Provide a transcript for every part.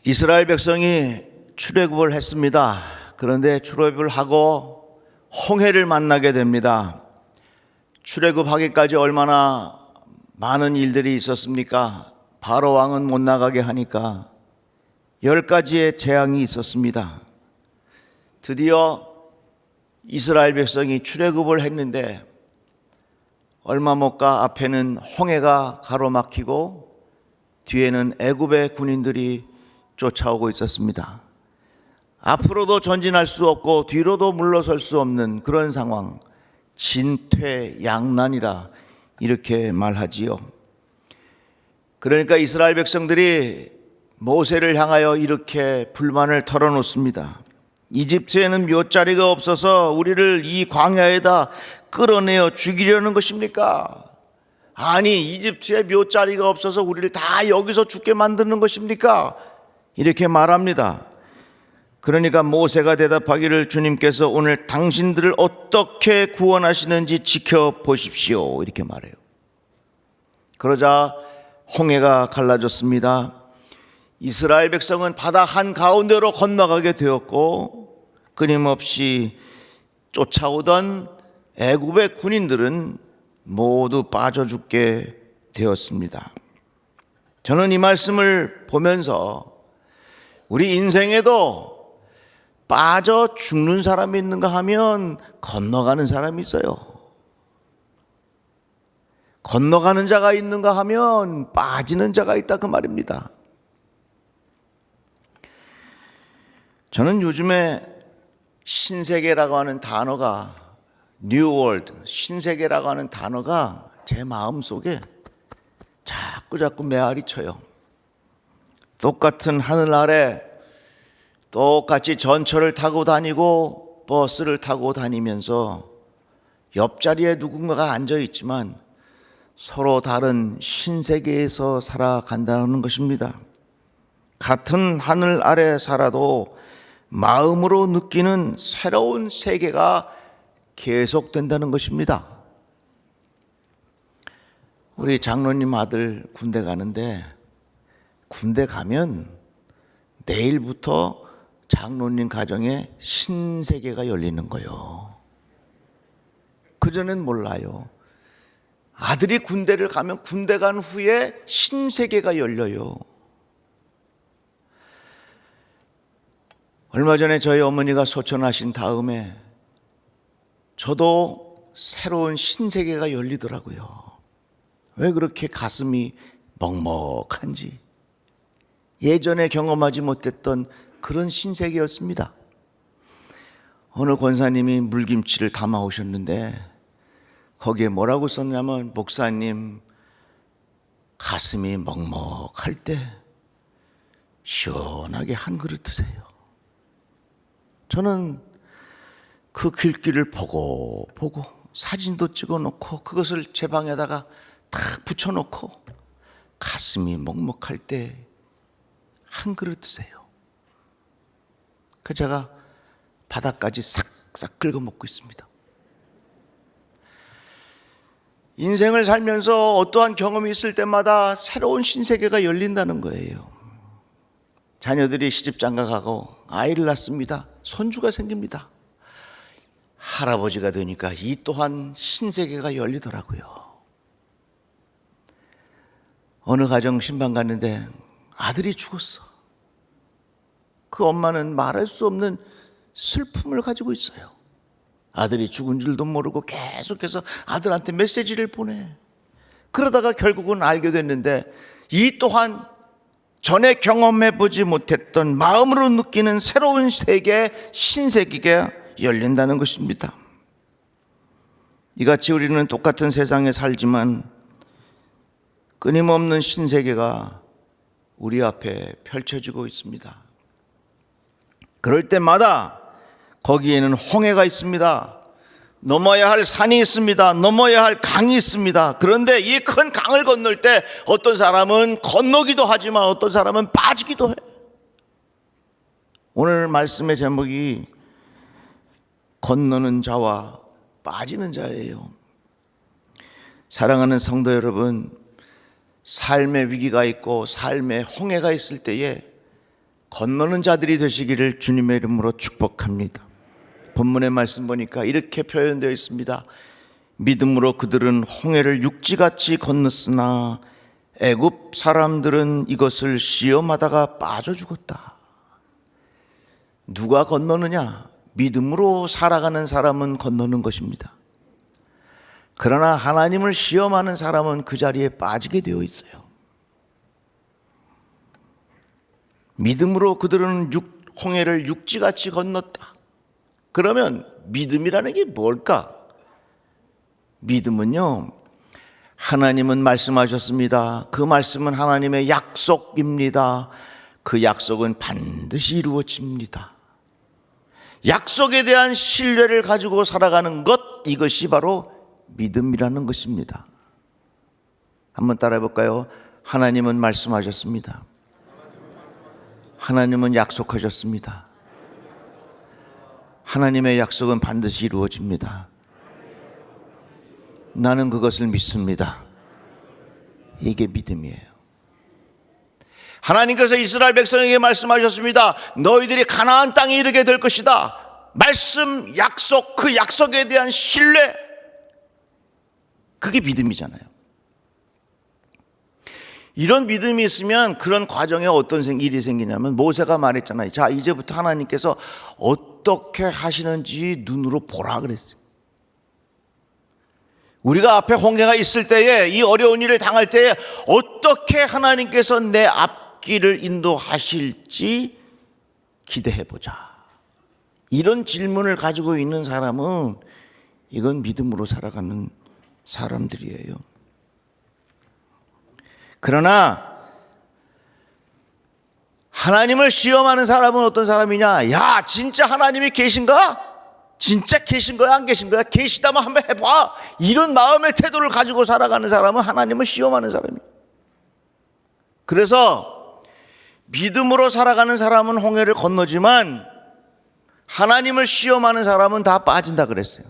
이스라엘 백성이 출애굽을 했습니다. 그런데 출애굽을 하고 홍해를 만나게 됩니다. 출애굽하기까지 얼마나 많은 일들이 있었습니까? 바로 왕은 못 나가게 하니까 10가지의 재앙이 있었습니다. 드디어 이스라엘 백성이 출애굽을 했는데 얼마 못 가 앞에는 홍해가 가로막히고 뒤에는 애굽의 군인들이 쫓아오고 있었습니다. 앞으로도 전진할 수 없고 뒤로도 물러설 수 없는 그런 상황, 진퇴양난이라 이렇게 말하지요. 그러니까 이스라엘 백성들이 모세를 향하여 이렇게 불만을 털어놓습니다. 이집트에는 묫자리가 없어서 우리를 이 광야에다 끌어내어 죽이려는 것입니까? 아니, 이집트에 묫자리가 없어서 우리를 다 여기서 죽게 만드는 것입니까? 이렇게 말합니다. 그러니까 모세가 대답하기를 주님께서 오늘 당신들을 어떻게 구원하시는지 지켜보십시오. 이렇게 말해요. 그러자 홍해가 갈라졌습니다. 이스라엘 백성은 바다 한가운데로 건너가게 되었고 끊임없이 쫓아오던 애굽의 군인들은 모두 빠져 죽게 되었습니다. 저는 이 말씀을 보면서 우리 인생에도 빠져 죽는 사람이 있는가 하면 건너가는 사람이 있어요. 건너가는 자가 있는가 하면 빠지는 자가 있다 그 말입니다. 저는 요즘에 신세계라고 하는 단어가 New World, 신세계라고 하는 단어가 제 마음속에 자꾸 메아리 쳐요. 똑같은 하늘 아래 똑같이 전철을 타고 다니고 버스를 타고 다니면서 옆자리에 누군가가 앉아 있지만 서로 다른 신세계에서 살아간다는 것입니다. 같은 하늘 아래 살아도 마음으로 느끼는 새로운 세계가 계속된다는 것입니다. 우리 장로님 아들 군대 가는데 군대 가면 내일부터 장로님 가정에 신세계가 열리는 거예요. 그전엔 몰라요. 아들이 군대를 가면 군대 간 후에 신세계가 열려요. 얼마 전에 저희 어머니가 소천하신 다음에 저도 새로운 신세계가 열리더라고요. 왜 그렇게 가슴이 먹먹한지, 예전에 경험하지 못했던 그런 신세계였습니다. 어느 권사님이 물김치를 담아 오셨는데 거기에 뭐라고 썼냐면, 목사님, 가슴이 먹먹할 때 시원하게 한 그릇 드세요. 저는 그 글귀를 보고 사진도 찍어놓고 그것을 제 방에다가 탁 붙여놓고 가슴이 먹먹할 때 한 그릇 드세요. 그 제가 바닥까지 싹싹 긁어 먹고 있습니다. 인생을 살면서 어떠한 경험이 있을 때마다 새로운 신세계가 열린다는 거예요. 자녀들이 시집장가 가고 아이를 낳습니다. 손주가 생깁니다. 할아버지가 되니까 이 또한 신세계가 열리더라고요. 어느 가정 신방 갔는데 아들이 죽었어. 그 엄마는 말할 수 없는 슬픔을 가지고 있어요. 아들이 죽은 줄도 모르고 계속해서 아들한테 메시지를 보내. 그러다가 결국은 알게 됐는데 이 또한 전에 경험해보지 못했던 마음으로 느끼는 새로운 세계, 신세계가 열린다는 것입니다. 이같이 우리는 똑같은 세상에 살지만 끊임없는 신세계가 우리 앞에 펼쳐지고 있습니다. 그럴 때마다 거기에는 홍해가 있습니다. 넘어야 할 산이 있습니다. 넘어야 할 강이 있습니다. 그런데 이 큰 강을 건널 때 어떤 사람은 건너기도 하지만 어떤 사람은 빠지기도 해. 오늘 말씀의 제목이 건너는 자와 빠지는 자예요. 사랑하는 성도 여러분, 삶의 위기가 있고 삶의 홍해가 있을 때에 건너는 자들이 되시기를 주님의 이름으로 축복합니다. 본문의 말씀 보니까 이렇게 표현되어 있습니다. 믿음으로 그들은 홍해를 육지같이 건넜으나 애굽 사람들은 이것을 시험하다가 빠져 죽었다. 누가 건너느냐? 믿음으로 살아가는 사람은 건너는 것입니다. 그러나 하나님을 시험하는 사람은 그 자리에 빠지게 되어 있어요. 믿음으로 그들은 홍해를 육지같이 건넜다. 그러면 믿음이라는 게 뭘까? 믿음은요, 하나님은 말씀하셨습니다. 그 말씀은 하나님의 약속입니다. 그 약속은 반드시 이루어집니다. 약속에 대한 신뢰를 가지고 살아가는 것, 이것이 바로 믿음이라는 것입니다. 한번 따라해 볼까요? 하나님은 말씀하셨습니다. 하나님은 약속하셨습니다. 하나님의 약속은 반드시 이루어집니다. 나는 그것을 믿습니다. 이게 믿음이에요. 하나님께서 이스라엘 백성에게 말씀하셨습니다. 너희들이 가나안 땅에 이르게 될 것이다. 말씀, 약속, 그 약속에 대한 신뢰, 그게 믿음이잖아요. 이런 믿음이 있으면 그런 과정에 어떤 일이 생기냐면, 모세가 말했잖아요. 자, 이제부터 하나님께서 어떻게 하시는지 눈으로 보라 그랬어요. 우리가 앞에 홍해가 있을 때에, 이 어려운 일을 당할 때에 어떻게 하나님께서 내 앞길을 인도하실지 기대해보자. 이런 질문을 가지고 있는 사람은 이건 믿음으로 살아가는 사람들이에요. 그러나 하나님을 시험하는 사람은 어떤 사람이냐? 야, 진짜 하나님이 계신가? 진짜 계신 거야, 안 계신 거야? 계시다면 한번 해봐. 이런 마음의 태도를 가지고 살아가는 사람은 하나님을 시험하는 사람이에요. 그래서 믿음으로 살아가는 사람은 홍해를 건너지만 하나님을 시험하는 사람은 다 빠진다 그랬어요.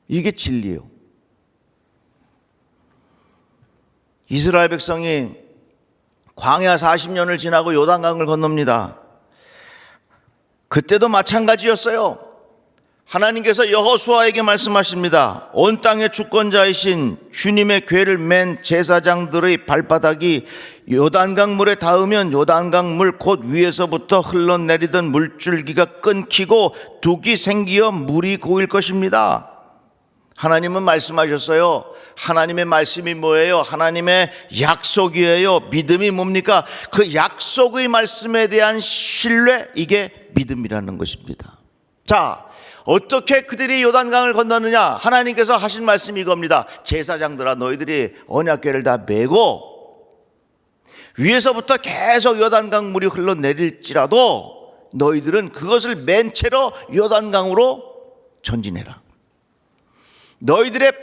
이게 진리예요. 이스라엘 백성이 광야 40년을 지나고 요단강을 건넙니다. 그때도 마찬가지였어요. 하나님께서 여호수아에게 말씀하십니다. 온 땅의 주권자이신 주님의 궤를 맨 제사장들의 발바닥이 요단강 물에 닿으면 요단강 물 곧 위에서부터 흘러내리던 물줄기가 끊기고 둑이 생기어 물이 고일 것입니다. 하나님은 말씀하셨어요. 하나님의 말씀이 뭐예요? 하나님의 약속이에요. 믿음이 뭡니까? 그 약속의 말씀에 대한 신뢰, 이게 믿음이라는 것입니다. 자, 어떻게 그들이 요단강을 건너느냐? 하나님께서 하신 말씀이 이겁니다. 제사장들아, 너희들이 언약궤를 다 메고 위에서부터 계속 요단강 물이 흘러내릴지라도 너희들은 그것을 맨 채로 요단강으로 전진해라. 너희들의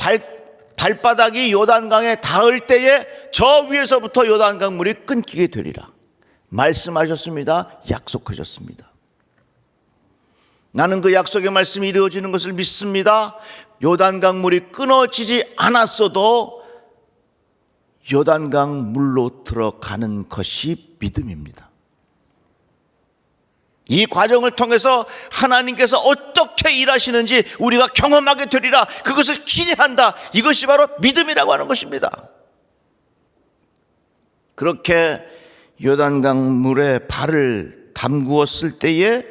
발바닥이 요단강에 닿을 때에 저 위에서부터 요단강 물이 끊기게 되리라. 말씀하셨습니다. 약속하셨습니다. 나는 그 약속의 말씀이 이루어지는 것을 믿습니다. 요단강 물이 끊어지지 않았어도 요단강 물로 들어가는 것이 믿음입니다. 이 과정을 통해서 하나님께서 어떻게 일하시는지 우리가 경험하게 되리라. 그것을 기대한다. 이것이 바로 믿음이라고 하는 것입니다. 그렇게 요단강 물에 발을 담그었을 때에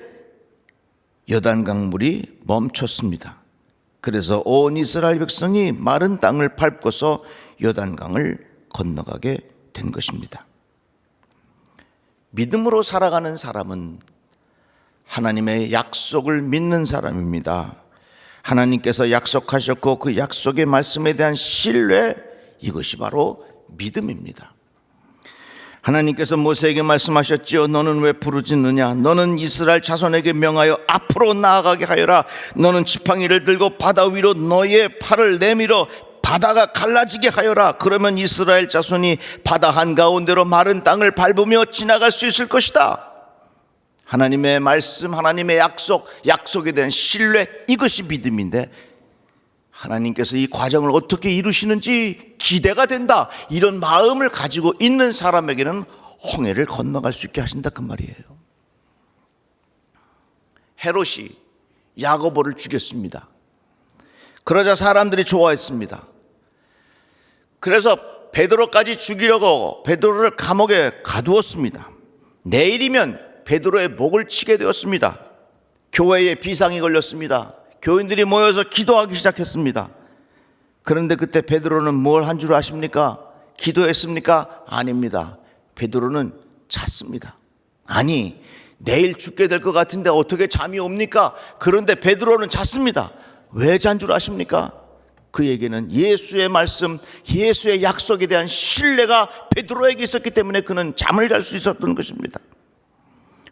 요단강 물이 멈췄습니다. 그래서 온 이스라엘 백성이 마른 땅을 밟고서 요단강을 건너가게 된 것입니다. 믿음으로 살아가는 사람은 하나님의 약속을 믿는 사람입니다. 하나님께서 약속하셨고 그 약속의 말씀에 대한 신뢰, 이것이 바로 믿음입니다. 하나님께서 모세에게 말씀하셨지요. 너는 왜 부르짖느냐? 너는 이스라엘 자손에게 명하여 앞으로 나아가게 하여라. 너는 지팡이를 들고 바다 위로 너의 팔을 내밀어 바다가 갈라지게 하여라. 그러면 이스라엘 자손이 바다 한가운데로 마른 땅을 밟으며 지나갈 수 있을 것이다. 하나님의 말씀, 하나님의 약속, 약속에 대한 신뢰, 이것이 믿음인데 하나님께서 이 과정을 어떻게 이루시는지 기대가 된다. 이런 마음을 가지고 있는 사람에게는 홍해를 건너갈 수 있게 하신다 그 말이에요. 헤롯이 야고보를 죽였습니다. 그러자 사람들이 좋아했습니다. 그래서 베드로까지 죽이려고 베드로를 감옥에 가두었습니다. 내일이면 베드로의 목을 치게 되었습니다. 교회에 비상이 걸렸습니다. 교인들이 모여서 기도하기 시작했습니다. 그런데 그때 베드로는 뭘 한 줄 아십니까? 기도했습니까? 아닙니다. 베드로는 잤습니다. 아니, 내일 죽게 될 것 같은데 어떻게 잠이 옵니까? 그런데 베드로는 잤습니다. 왜 잔 줄 아십니까? 그에게는 예수의 말씀, 예수의 약속에 대한 신뢰가 베드로에게 있었기 때문에 그는 잠을 잘 수 있었던 것입니다.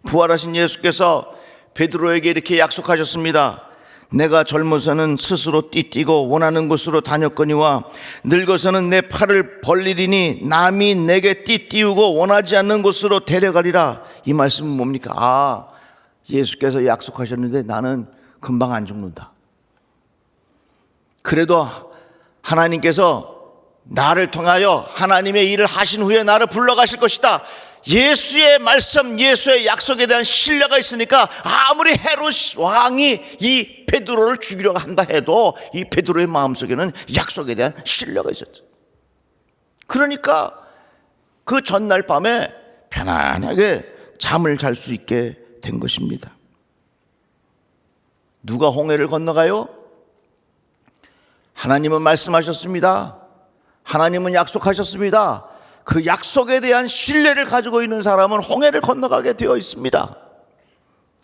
부활하신 예수께서 베드로에게 이렇게 약속하셨습니다. 내가 젊어서는 스스로 띠뛰고 원하는 곳으로 다녔거니와 늙어서는 내 팔을 벌리리니 남이 내게 띠띠우고 원하지 않는 곳으로 데려가리라. 이 말씀은 뭡니까? 예수께서 약속하셨는데 나는 금방 안 죽는다. 그래도 하나님께서 나를 통하여 하나님의 일을 하신 후에 나를 불러가실 것이다. 예수의 말씀, 예수의 약속에 대한 신뢰가 있으니까 아무리 헤롯 왕이 이 베드로를 죽이려고 한다 해도 이 베드로의 마음속에는 약속에 대한 신뢰가 있었죠. 그러니까 그 전날 밤에 편안하게 잠을 잘 수 있게 된 것입니다. 누가 홍해를 건너가요? 하나님은 말씀하셨습니다. 하나님은 약속하셨습니다. 그 약속에 대한 신뢰를 가지고 있는 사람은 홍해를 건너가게 되어 있습니다.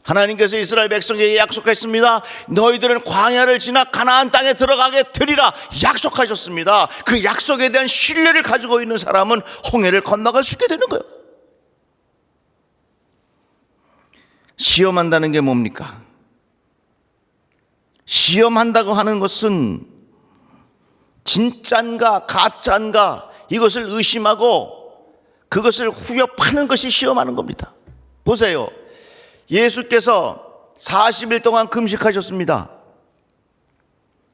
하나님께서 이스라엘 백성에게 약속했습니다. 너희들은 광야를 지나 가나안 땅에 들어가게 되리라 약속하셨습니다. 그 약속에 대한 신뢰를 가지고 있는 사람은 홍해를 건너갈 수 있게 되는 거예요. 시험한다는 게 뭡니까? 시험한다고 하는 것은 진짠가 가짠가 이것을 의심하고 그것을 후벼 파는 것이 시험하는 겁니다. 보세요. 예수께서 40일 동안 금식하셨습니다.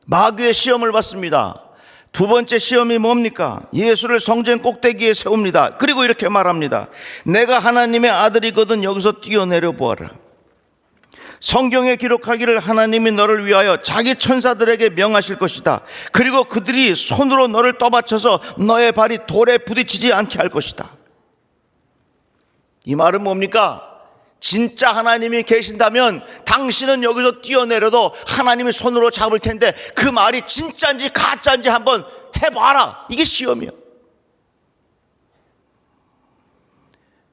마귀의 시험을 받습니다. 두 번째 시험이 뭡니까? 예수를 성전 꼭대기에 세웁니다. 그리고 이렇게 말합니다. 내가 하나님의 아들이거든 여기서 뛰어내려 보아라. 성경에 기록하기를 하나님이 너를 위하여 자기 천사들에게 명하실 것이다. 그리고 그들이 손으로 너를 떠받쳐서 너의 발이 돌에 부딪히지 않게 할 것이다. 이 말은 뭡니까? 진짜 하나님이 계신다면 당신은 여기서 뛰어내려도 하나님이 손으로 잡을 텐데 그 말이 진짜인지 가짜인지 한번 해봐라. 이게 시험이에요.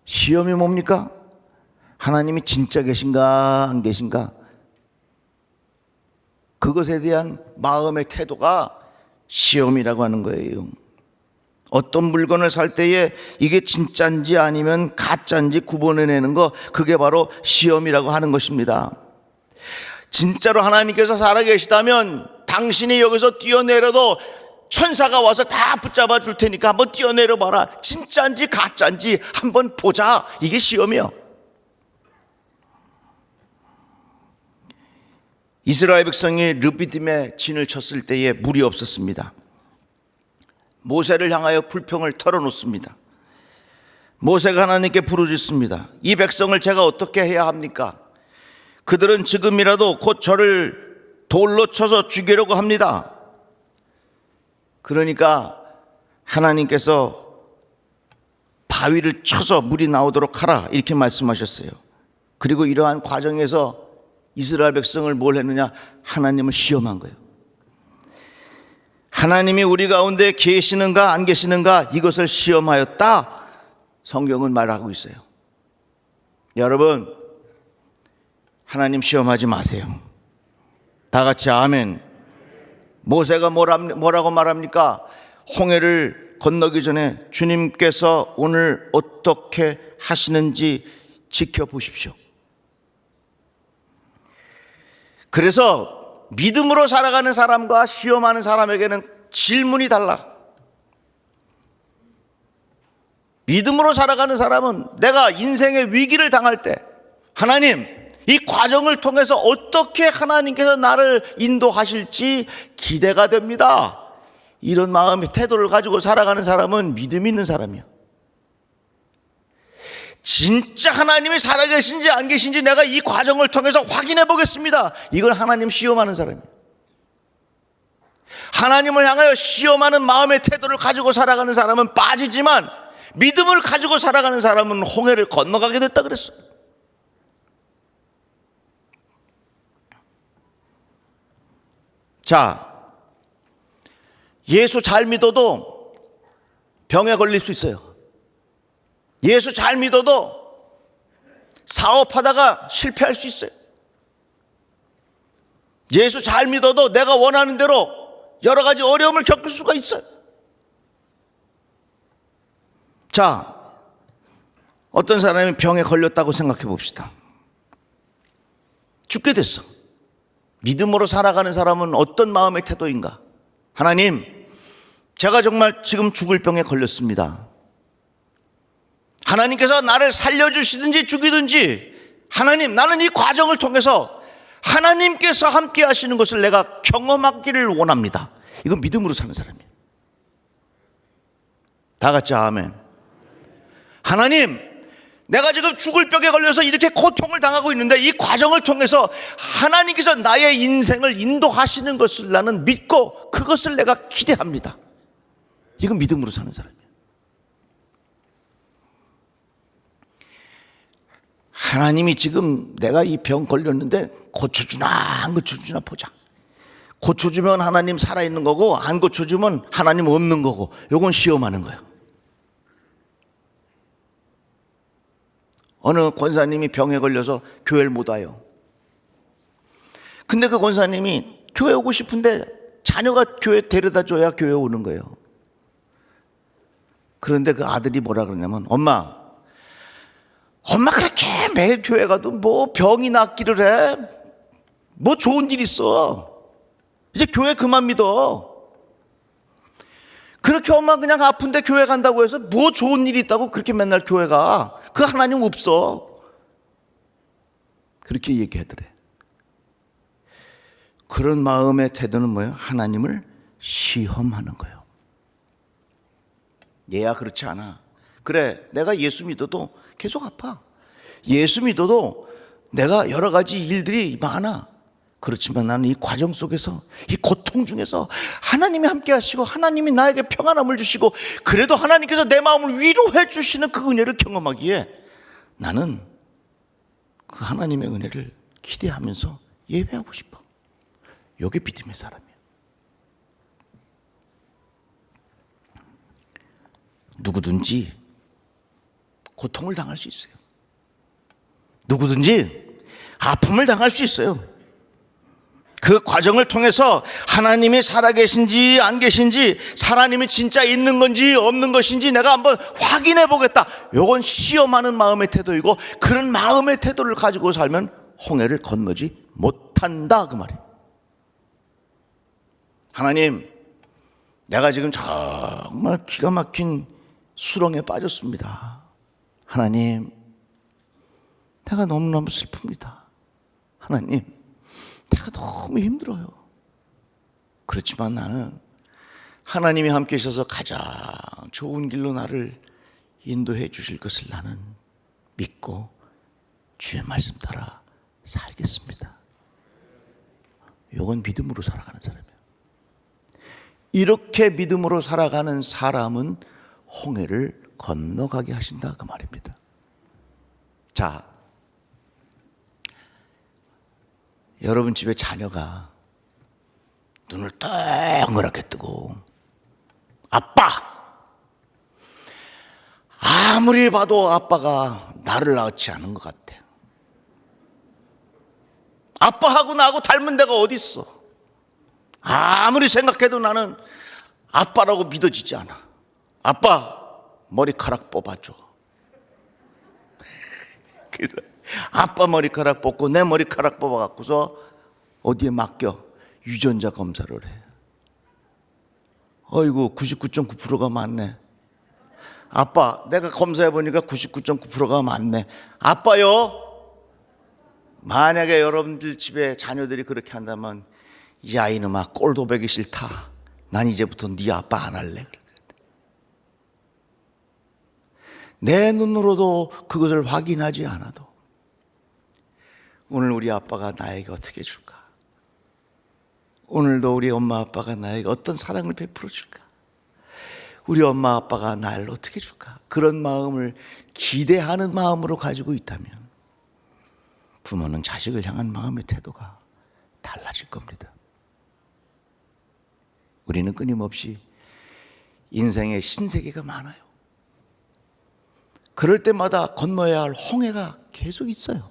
시험이 뭡니까? 하나님이 진짜 계신가 안 계신가? 그것에 대한 마음의 태도가 시험이라고 하는 거예요. 어떤 물건을 살 때에 이게 진짜인지 아니면 가짜인지 구분해내는 거, 그게 바로 시험이라고 하는 것입니다. 진짜로 하나님께서 살아계시다면 당신이 여기서 뛰어내려도 천사가 와서 다 붙잡아 줄 테니까 한번 뛰어내려 봐라. 진짜인지 가짜인지 한번 보자. 이게 시험이요. 이스라엘 백성이 르비딤에 진을 쳤을 때에 물이 없었습니다. 모세를 향하여 불평을 털어놓습니다. 모세가 하나님께 부르짖습니다. 이 백성을 제가 어떻게 해야 합니까? 그들은 지금이라도 곧 저를 돌로 쳐서 죽이려고 합니다. 그러니까 하나님께서 바위를 쳐서 물이 나오도록 하라 이렇게 말씀하셨어요. 그리고 이러한 과정에서 이스라엘 백성을 뭘 했느냐? 하나님을 시험한 거예요. 하나님이 우리 가운데 계시는가 안 계시는가 이것을 시험하였다. 성경은 말하고 있어요. 여러분, 하나님 시험하지 마세요. 다 같이 아멘. 모세가 뭐라고 말합니까? 홍해를 건너기 전에 주님께서 오늘 어떻게 하시는지 지켜보십시오. 그래서 믿음으로 살아가는 사람과 시험하는 사람에게는 질문이 달라. 믿음으로 살아가는 사람은 내가 인생의 위기를 당할 때 하나님, 이 과정을 통해서 어떻게 하나님께서 나를 인도하실지 기대가 됩니다. 이런 마음의 태도를 가지고 살아가는 사람은 믿음이 있는 사람이에요. 진짜 하나님이 살아계신지 안 계신지 내가 이 과정을 통해서 확인해 보겠습니다. 이걸 하나님 시험하는 사람이에요. 하나님을 향하여 시험하는 마음의 태도를 가지고 살아가는 사람은 빠지지만 믿음을 가지고 살아가는 사람은 홍해를 건너가게 됐다 그랬어요. 자, 예수 잘 믿어도 병에 걸릴 수 있어요. 예수 잘 믿어도 사업하다가 실패할 수 있어요. 예수 잘 믿어도 내가 원하는 대로 여러 가지 어려움을 겪을 수가 있어요. 자, 어떤 사람이 병에 걸렸다고 생각해 봅시다. 죽게 됐어. 믿음으로 살아가는 사람은 어떤 마음의 태도인가? 하나님, 제가 정말 지금 죽을 병에 걸렸습니다. 하나님께서 나를 살려주시든지 죽이든지 하나님, 나는 이 과정을 통해서 하나님께서 함께 하시는 것을 내가 경험하기를 원합니다. 이건 믿음으로 사는 사람이에요. 다 같이 아멘. 하나님, 내가 지금 죽을 병에 걸려서 이렇게 고통을 당하고 있는데 이 과정을 통해서 하나님께서 나의 인생을 인도하시는 것을 나는 믿고 그것을 내가 기대합니다. 이건 믿음으로 사는 사람이에요. 하나님이 지금 내가 이 병 걸렸는데 고쳐주나 안 고쳐주나 보자. 고쳐주면 하나님 살아있는 거고 안 고쳐주면 하나님 없는 거고, 요건 시험하는 거예요. 어느 권사님이 병에 걸려서 교회를 못 와요. 근데 그 권사님이 교회 오고 싶은데 자녀가 교회 데려다 줘야 교회 오는 거예요. 그런데 그 아들이 뭐라 그러냐면, 엄마 그렇게 매일 교회 가도 뭐 병이 낫기를 해? 뭐 좋은 일 있어? 이제 교회 그만 믿어. 그렇게 엄마 그냥 아픈데 교회 간다고 해서 뭐 좋은 일이 있다고 그렇게 맨날 교회 가? 그 하나님 없어. 그렇게 얘기하더래. 그런 마음의 태도는 뭐예요? 하나님을 시험하는 거예요. 얘야 그렇지 않아. 그래, 내가 예수 믿어도 계속 아파. 예수 믿어도 내가 여러 가지 일들이 많아. 그렇지만 나는 이 과정 속에서, 이 고통 중에서 하나님이 함께 하시고 하나님이 나에게 평안함을 주시고 그래도 하나님께서 내 마음을 위로해 주시는 그 은혜를 경험하기에 나는 그 하나님의 은혜를 기대하면서 예배하고 싶어. 이게 믿음의 사람이야. 누구든지 고통을 당할 수 있어요. 누구든지 아픔을 당할 수 있어요. 그 과정을 통해서 하나님이 살아계신지 안 계신지, 하나님이 진짜 있는 건지 없는 것인지 내가 한번 확인해 보겠다. 이건 시험하는 마음의 태도이고, 그런 마음의 태도를 가지고 살면 홍해를 건너지 못한다, 그 말이에요. 하나님, 내가 지금 정말 기가 막힌 수렁에 빠졌습니다. 하나님, 내가 너무너무 슬픕니다. 하나님, 내가 너무 힘들어요. 그렇지만 나는 하나님이 함께 있어서 가장 좋은 길로 나를 인도해 주실 것을 나는 믿고 주의 말씀 따라 살겠습니다. 이건 믿음으로 살아가는 사람이에요. 이렇게 믿음으로 살아가는 사람은 홍해를 건너가게 하신다, 그 말입니다. 자, 여러분 집에 자녀가 눈을 동그랗게 뜨고 아빠! 아무리 봐도 아빠가 나를 낳지 않은 것 같아. 아빠하고 나하고 닮은 데가 어디 있어? 아무리 생각해도 나는 아빠라고 믿어지지 않아. 아빠, 머리카락 뽑아줘. 그래서 아빠 머리카락 뽑고 내 머리카락 뽑아갖고서 어디에 맡겨? 유전자 검사를 해. 어이구, 99.9%가 맞네. 아빠, 내가 검사해보니까 99.9%가 맞네. 아빠요, 만약에 여러분들 집에 자녀들이 그렇게 한다면, 야 이놈아, 꼴도 보기 싫다. 난 이제부터 네 아빠 안 할래. 내 눈으로도 그것을 확인하지 않아도 오늘 우리 아빠가 나에게 어떻게 줄까? 오늘도 우리 엄마 아빠가 나에게 어떤 사랑을 베풀어 줄까? 우리 엄마 아빠가 날 어떻게 줄까? 그런 마음을 기대하는 마음으로 가지고 있다면 부모는 자식을 향한 마음의 태도가 달라질 겁니다. 우리는 끊임없이 인생의 신세계가 많아요. 그럴 때마다 건너야 할 홍해가 계속 있어요.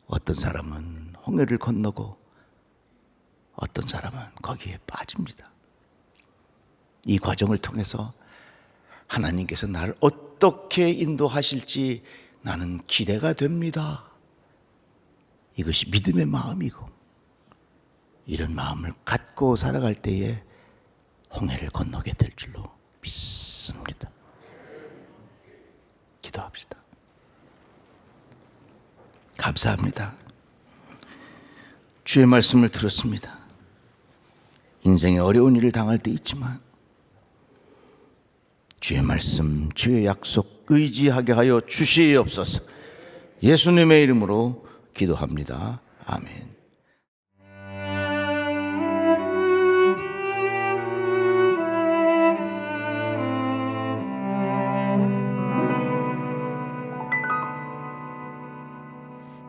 어떤 사람은 홍해를 건너고 어떤 사람은 거기에 빠집니다. 이 과정을 통해서 하나님께서 나를 어떻게 인도하실지 나는 기대가 됩니다. 이것이 믿음의 마음이고, 이런 마음을 갖고 살아갈 때에 홍해를 건너게 될 줄로 믿습니다. 기도합시다. 감사합니다. 주의 말씀을 들었습니다. 인생에 어려운 일을 당할 때 있지만 주의 말씀, 주의 약속 의지하게 하여 주시옵소서. 예수님의 이름으로 기도합니다. 아멘.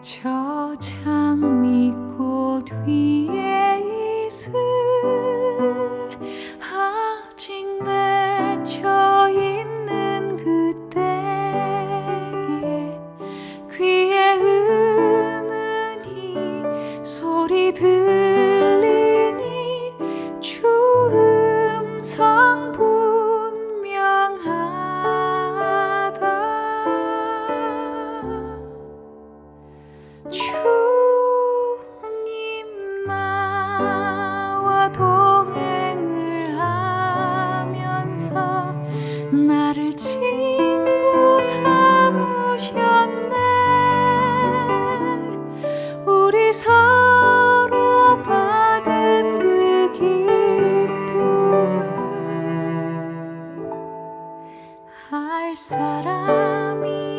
저 장미꽃 위에 이슬 아직 맺혀 있는 그때에 귀에 은은히 소리 들리니 주 음성 분명하다. 주님 나와 동행을 하면서 나를 친구 삼으셨네. 우리 서로 받은 그 기쁨을 알 사람이